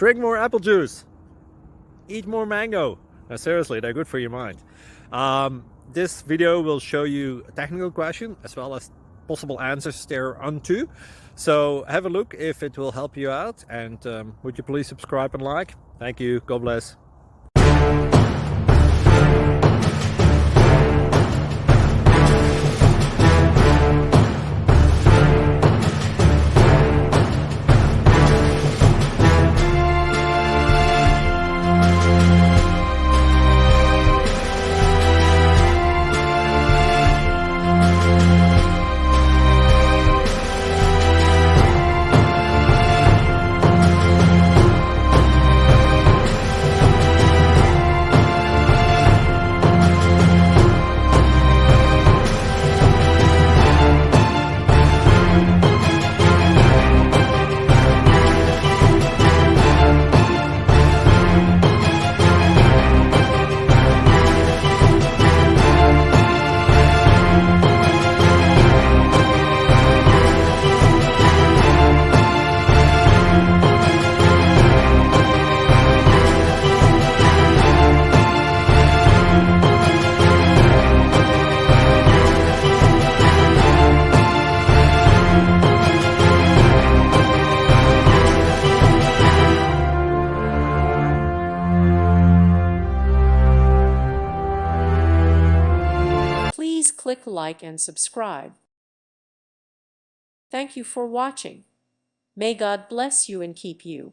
Drink more apple juice. Eat more mango. Now, seriously, they're good for your mind. This video will show you a technical question as well as possible answers thereunto. So have a look if it will help you out, and would you please subscribe and like? Thank you. God bless. Please click like and subscribe. Thank you for watching. May God bless you and keep you.